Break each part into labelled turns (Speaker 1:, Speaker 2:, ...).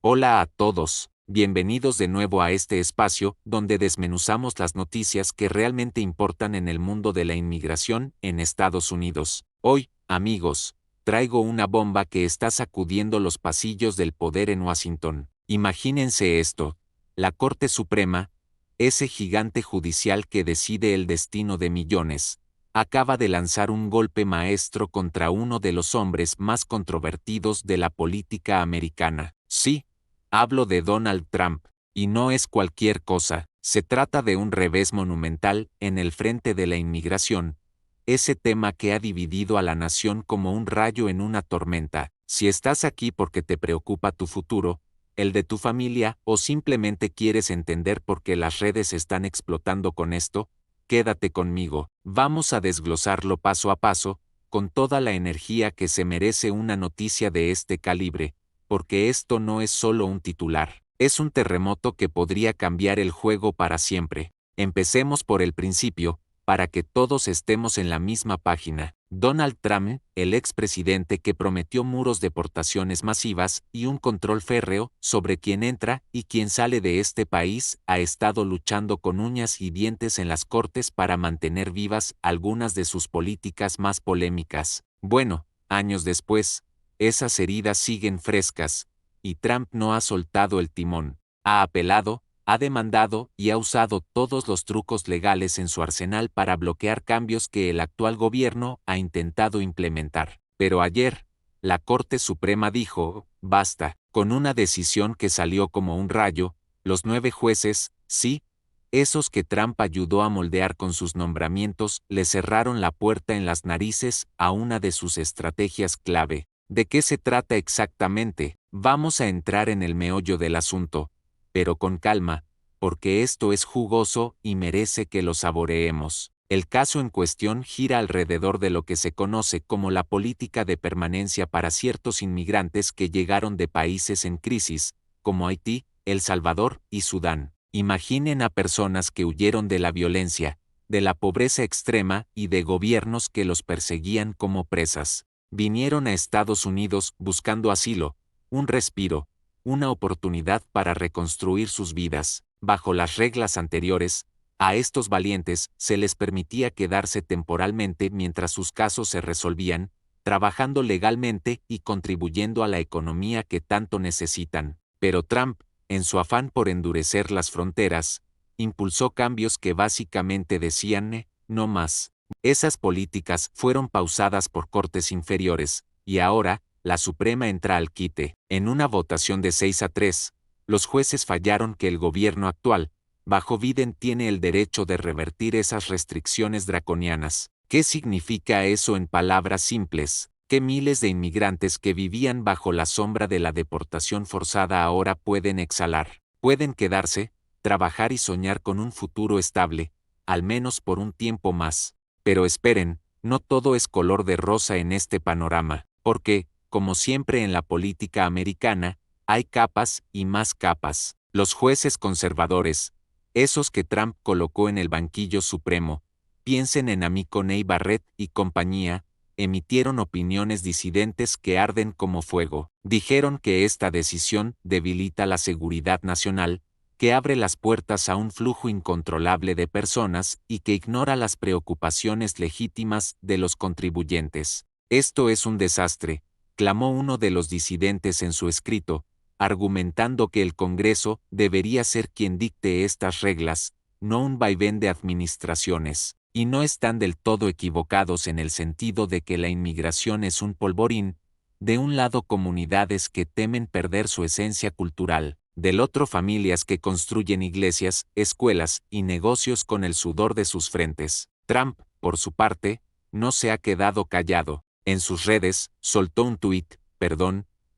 Speaker 1: Hola a todos, bienvenidos de nuevo a este espacio donde desmenuzamos las noticias que realmente importan en el mundo de la inmigración en Estados Unidos. Hoy, amigos, traigo una bomba que está sacudiendo los pasillos del poder en Washington. Imagínense esto: la Corte Suprema, ese gigante judicial que decide el destino de millones, acaba de lanzar un golpe maestro contra uno de los hombres más controvertidos de la política americana. Sí, hablo de Donald Trump, y no es cualquier cosa, se trata de un revés monumental en el frente de la inmigración, ese tema que ha dividido a la nación como un rayo en una tormenta. Si estás aquí porque te preocupa tu futuro, el de tu familia, o simplemente quieres entender por qué las redes están explotando con esto, quédate conmigo. Vamos a desglosarlo paso a paso, con toda la energía que se merece una noticia de este calibre, porque esto no es solo un titular, es un terremoto que podría cambiar el juego para siempre. Empecemos por el principio, para que todos estemos en la misma página. Donald Trump, el expresidente que prometió muros, deportaciones masivas y un control férreo sobre quién entra y quién sale de este país, ha estado luchando con uñas y dientes en las cortes para mantener vivas algunas de sus políticas más polémicas. Bueno, años después, esas heridas siguen frescas, y Trump no ha soltado el timón. Ha apelado, ha demandado y ha usado todos los trucos legales en su arsenal para bloquear cambios que el actual gobierno ha intentado implementar. Pero ayer, la Corte Suprema dijo, basta, con una decisión que salió como un rayo. Los 9 jueces, sí, esos que Trump ayudó a moldear con sus nombramientos, le cerraron la puerta en las narices a una de sus estrategias clave. ¿De qué se trata exactamente? Vamos a entrar en el meollo del asunto, pero con calma, porque esto es jugoso y merece que lo saboreemos. El caso en cuestión gira alrededor de lo que se conoce como la política de permanencia para ciertos inmigrantes que llegaron de países en crisis, como Haití, El Salvador y Sudán. Imaginen a personas que huyeron de la violencia, de la pobreza extrema y de gobiernos que los perseguían como presas. Vinieron a Estados Unidos buscando asilo, un respiro, una oportunidad para reconstruir sus vidas. Bajo las reglas anteriores, a estos valientes se les permitía quedarse temporalmente mientras sus casos se resolvían, trabajando legalmente y contribuyendo a la economía que tanto necesitan. Pero Trump, en su afán por endurecer las fronteras, impulsó cambios que básicamente decían, no más. Esas políticas fueron pausadas por cortes inferiores, y ahora, la Suprema entra al quite. En una votación de 6-3, los jueces fallaron que el gobierno actual, bajo Biden, tiene el derecho de revertir esas restricciones draconianas. ¿Qué significa eso en palabras simples? Que miles de inmigrantes que vivían bajo la sombra de la deportación forzada ahora pueden exhalar, pueden quedarse, trabajar y soñar con un futuro estable, al menos por un tiempo más. Pero esperen, no todo es color de rosa en este panorama, porque, como siempre en la política americana, hay capas y más capas. Los jueces conservadores, esos que Trump colocó en el banquillo supremo, piensen en Amy Coney Barrett y compañía, emitieron opiniones disidentes que arden como fuego. Dijeron que esta decisión debilita la seguridad nacional, que abre las puertas a un flujo incontrolable de personas y que ignora las preocupaciones legítimas de los contribuyentes. Esto es un desastre, clamó uno de los disidentes en su escrito, argumentando que el Congreso debería ser quien dicte estas reglas, no un vaivén de administraciones. Y no están del todo equivocados en el sentido de que la inmigración es un polvorín, de un lado comunidades que temen perder su esencia cultural, del otro familias que construyen iglesias, escuelas y negocios con el sudor de sus frentes. Trump, por su parte, no se ha quedado callado. En sus redes, soltó un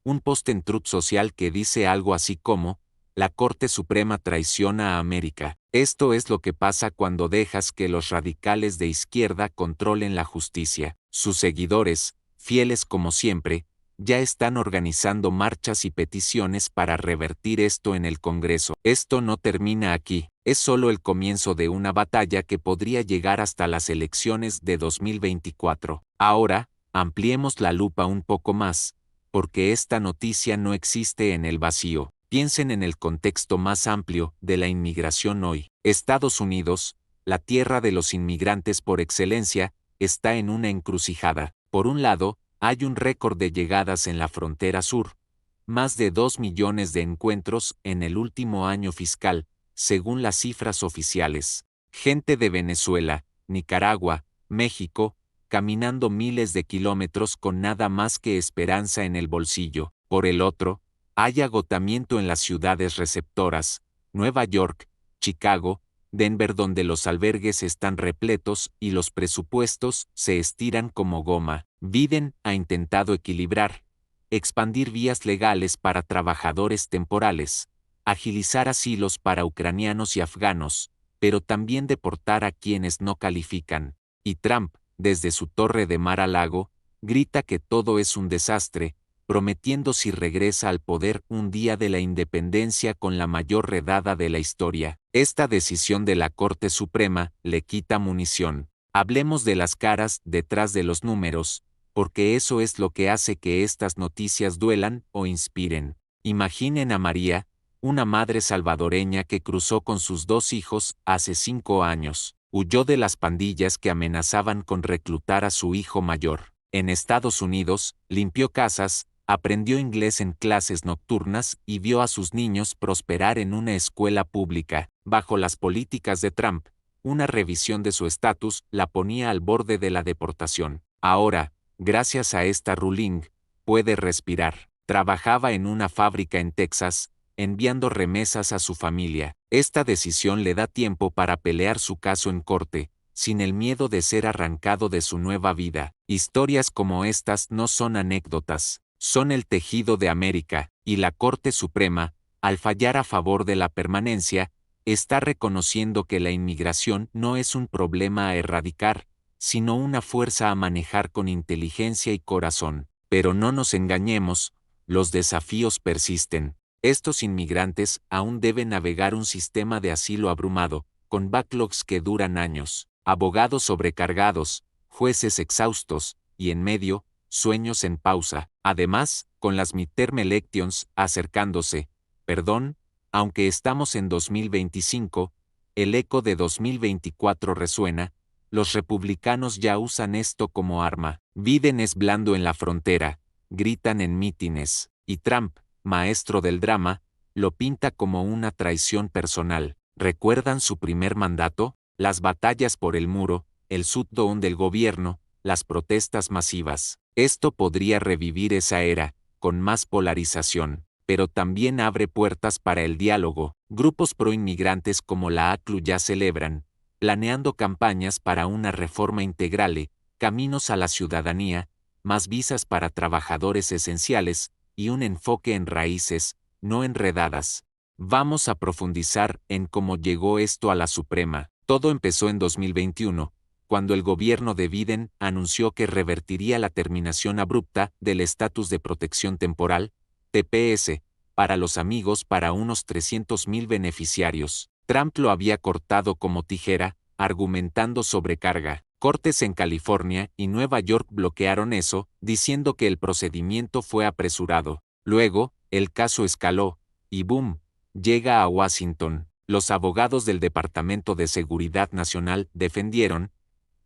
Speaker 1: un post en Truth Social que dice algo así como, la Corte Suprema traiciona a América. Esto es lo que pasa cuando dejas que los radicales de izquierda controlen la justicia. Sus seguidores, fieles como siempre, ya están organizando marchas y peticiones para revertir esto en el Congreso. Esto no termina aquí, es solo el comienzo de una batalla que podría llegar hasta las elecciones de 2024. Ahora, ampliemos la lupa un poco más, porque esta noticia no existe en el vacío. Piensen en el contexto más amplio de la inmigración hoy. Estados Unidos, la tierra de los inmigrantes por excelencia, está en una encrucijada. Por un lado, hay un récord de llegadas en la frontera sur, más de 2 millones de encuentros en el último año fiscal, según las cifras oficiales. Gente de Venezuela, Nicaragua, México, caminando miles de kilómetros con nada más que esperanza en el bolsillo. Por el otro, hay agotamiento en las ciudades receptoras, Nueva York, Chicago, Denver, donde los albergues están repletos y los presupuestos se estiran como goma. Biden ha intentado equilibrar, expandir vías legales para trabajadores temporales, agilizar asilos para ucranianos y afganos, pero también deportar a quienes no califican. Y Trump, desde su torre de Mar-a-Lago, grita que todo es un desastre, prometiendo si regresa al poder un día de la independencia con la mayor redada de la historia. Esta decisión de la Corte Suprema le quita munición. Hablemos de las caras detrás de los números, porque eso es lo que hace que estas noticias duelan o inspiren. Imaginen a María, una madre salvadoreña que cruzó con sus 2 hijos hace 5 años. Huyó de las pandillas que amenazaban con reclutar a su hijo mayor. En Estados Unidos, limpió casas, aprendió inglés en clases nocturnas y vio a sus niños prosperar en una escuela pública. Bajo las políticas de Trump, una revisión de su estatus la ponía al borde de la deportación. Ahora, gracias a esta ruling, puede respirar. Trabajaba en una fábrica en Texas, enviando remesas a su familia. Esta decisión le da tiempo para pelear su caso en corte, sin el miedo de ser arrancado de su nueva vida. Historias como estas no son anécdotas, son el tejido de América, y la Corte Suprema, al fallar a favor de la permanencia, está reconociendo que la inmigración no es un problema a erradicar, sino una fuerza a manejar con inteligencia y corazón. Pero no nos engañemos, los desafíos persisten. Estos inmigrantes aún deben navegar un sistema de asilo abrumado, con backlogs que duran años, abogados sobrecargados, jueces exhaustos, y en medio, sueños en pausa. Además, con las midterm elections acercándose, aunque estamos en 2025, el eco de 2024 resuena, los republicanos ya usan esto como arma. Biden es blando en la frontera, gritan en mítines, y Trump, maestro del drama, lo pinta como una traición personal. ¿Recuerdan su primer mandato? Las batallas por el muro, el shutdown del gobierno, las protestas masivas. Esto podría revivir esa era, con más polarización, pero también abre puertas para el diálogo. Grupos pro-inmigrantes como la ACLU ya celebran, planeando campañas para una reforma integral, caminos a la ciudadanía, más visas para trabajadores esenciales, y un enfoque en raíces, no enredadas. Vamos a profundizar en cómo llegó esto a la Suprema. Todo empezó en 2021, cuando el gobierno de Biden anunció que revertiría la terminación abrupta del estatus de protección temporal, TPS, para los amigos para unos 300,000 beneficiarios. Trump lo había cortado como tijera, argumentando sobrecarga. Cortes en California y Nueva York bloquearon eso, diciendo que el procedimiento fue apresurado. Luego, el caso escaló, y boom, llega a Washington. Los abogados del Departamento de Seguridad Nacional defendieron: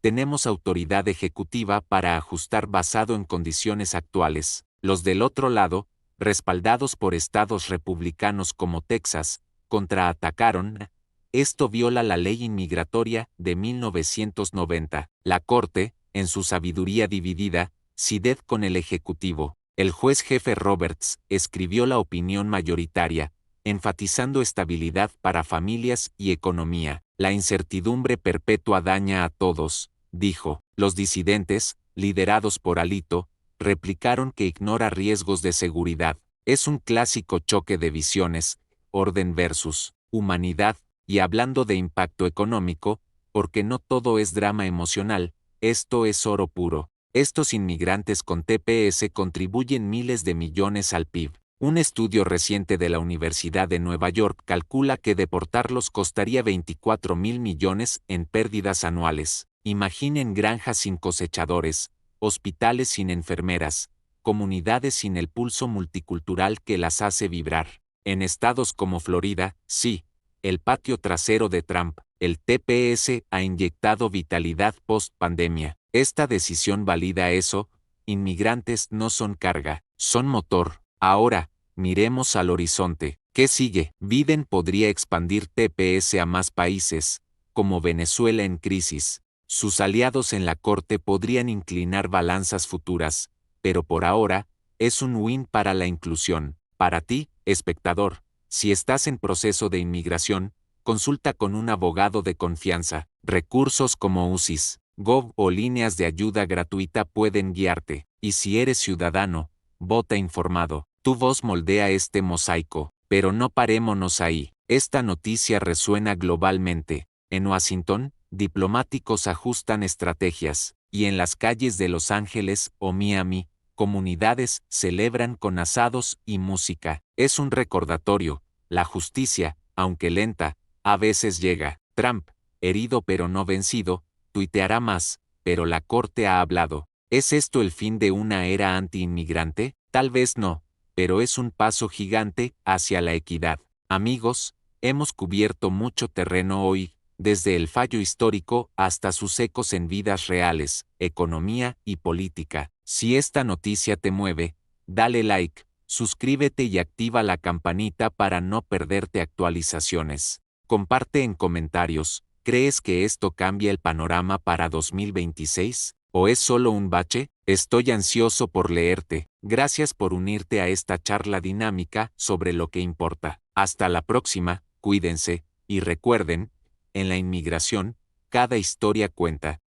Speaker 1: tenemos autoridad ejecutiva para ajustar basado en condiciones actuales. Los del otro lado, respaldados por estados republicanos como Texas, contraatacaron: esto viola la ley inmigratoria de 1990. La Corte, en su sabiduría dividida, sided con el Ejecutivo. El juez jefe Roberts escribió la opinión mayoritaria, enfatizando estabilidad para familias y economía. La incertidumbre perpetua daña a todos, dijo. Los disidentes, liderados por Alito, replicaron que ignora riesgos de seguridad. Es un clásico choque de visiones, orden versus humanidad. Y hablando de impacto económico, porque no todo es drama emocional, esto es oro puro. Estos inmigrantes con TPS contribuyen miles de millones al PIB. Un estudio reciente de la Universidad de Nueva York calcula que deportarlos costaría 24,000 millones en pérdidas anuales. Imaginen granjas sin cosechadores, hospitales sin enfermeras, comunidades sin el pulso multicultural que las hace vibrar. En estados como Florida, sí, el patio trasero de Trump, el TPS, ha inyectado vitalidad post-pandemia. Esta decisión valida eso: inmigrantes no son carga, son motor. Ahora, miremos al horizonte. ¿Qué sigue? Biden podría expandir TPS a más países, como Venezuela en crisis. Sus aliados en la corte podrían inclinar balanzas futuras, pero por ahora, es un win para la inclusión. Para ti, espectador, si estás en proceso de inmigración, consulta con un abogado de confianza. Recursos como UCIS, Gov o líneas de ayuda gratuita pueden guiarte. Y si eres ciudadano, vota informado. Tu voz moldea este mosaico. Pero no parémonos ahí. Esta noticia resuena globalmente. En Washington, diplomáticos ajustan estrategias, y en las calles de Los Ángeles o Miami, comunidades celebran con asados y música. Es un recordatorio: la justicia, aunque lenta, a veces llega. Trump, herido pero no vencido, tuiteará más, pero la corte ha hablado. ¿Es esto el fin de una era anti-inmigrante? Tal vez no, pero es un paso gigante hacia la equidad. Amigos, hemos cubierto mucho terreno hoy, desde el fallo histórico hasta sus ecos en vidas reales, economía y política. Si esta noticia te mueve, dale like, suscríbete y activa la campanita para no perderte actualizaciones. Comparte en comentarios: ¿crees que esto cambia el panorama para 2026? ¿O es solo un bache? Estoy ansioso por leerte. Gracias por unirte a esta charla dinámica sobre lo que importa. Hasta la próxima, cuídense, y recuerden, en la inmigración, cada historia cuenta.